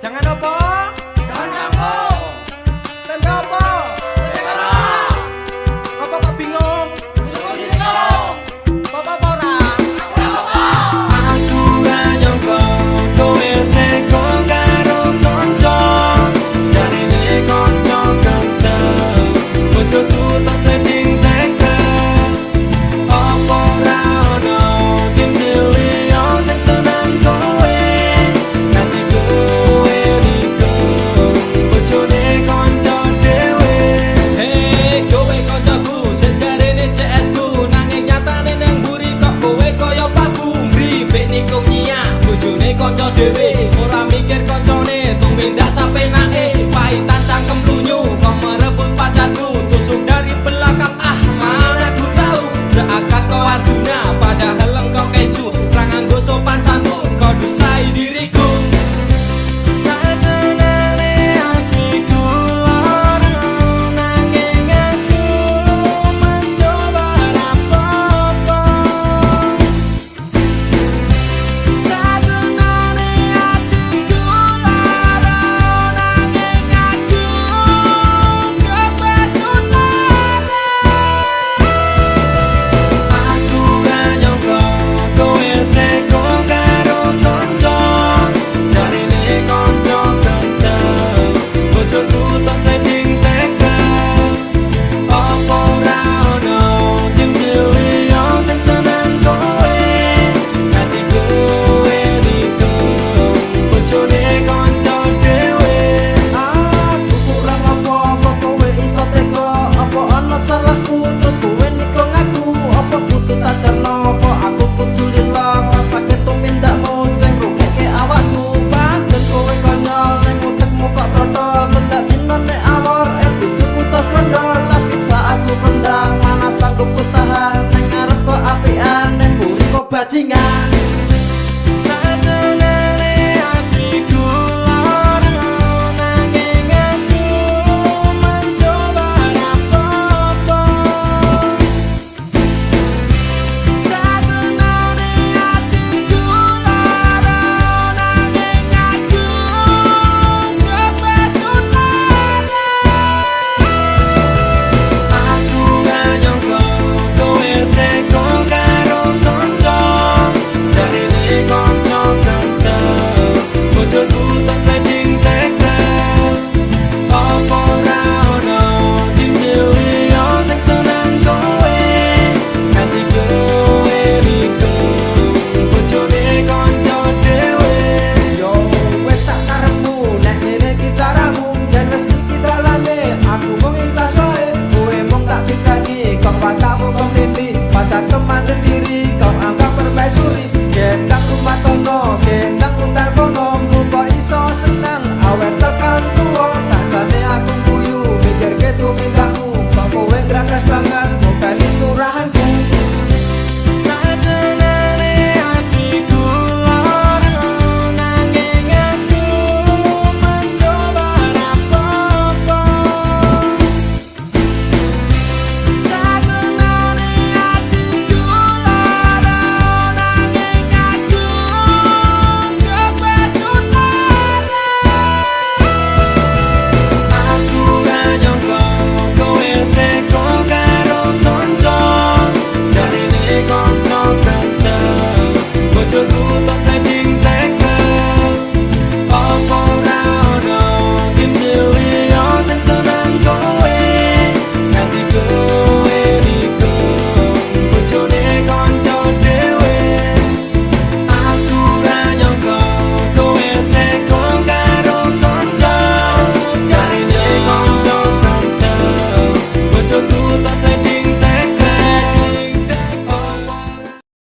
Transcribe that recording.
Jangan apa? Jangan kampung. Tempe apa? Tempe kerang. Apa kok bingung? Syukur di nikung. Bapak ora? Aku ora apa. Aku ra nyangka kowe teko karo kanca. Jarine kanca ganteng. Bojoku tak seding teka. Apa ra ono tim liya sing seneng kowe. Nanti kowe nikung bojone kanca dhewe. Hei kowe kancaku sing jarine CS ku nanging nyatane nang mburi kok kowe kaya babu. Mripik nikung nyiak bojone kanca dhewe. Ora mikir kancane tumindak sampe nake. Paitan cangkem lunyu kok merebut pacarku. Tusuk dari belakang malah ku tahu. Seakan kau Arjuna padahal engkau keju. Ra nganggo sopan santun kau dustai diriku. Satenane hatiku lara nanging aku mencoba rapopo. Satenane hatiku lara nanging aku kepedun lara. Aku ra nyangka kowe teko karo kanca. Jarine kanca ganteng. Bojoku tak seding teka. Apa ora ono tim liya sing seneng kowe. Nanti kowe nikung bojone kanca dhewe. Aku kurang apa kowe iso tega. Apa ana salahku terus kowe nikung aku. Apa kudu tak cerno apa aku kudu lila. Ngrasake tumindakmu sing rugeke awakku. Pancen kowe konyol ning utekmu kok protol. Bendak dino nek awor bojoku tak gondol. Tak bisa aku pendam mana sanggup ku tahan. Ning ngarep kok apian ning mburi kok bajingan.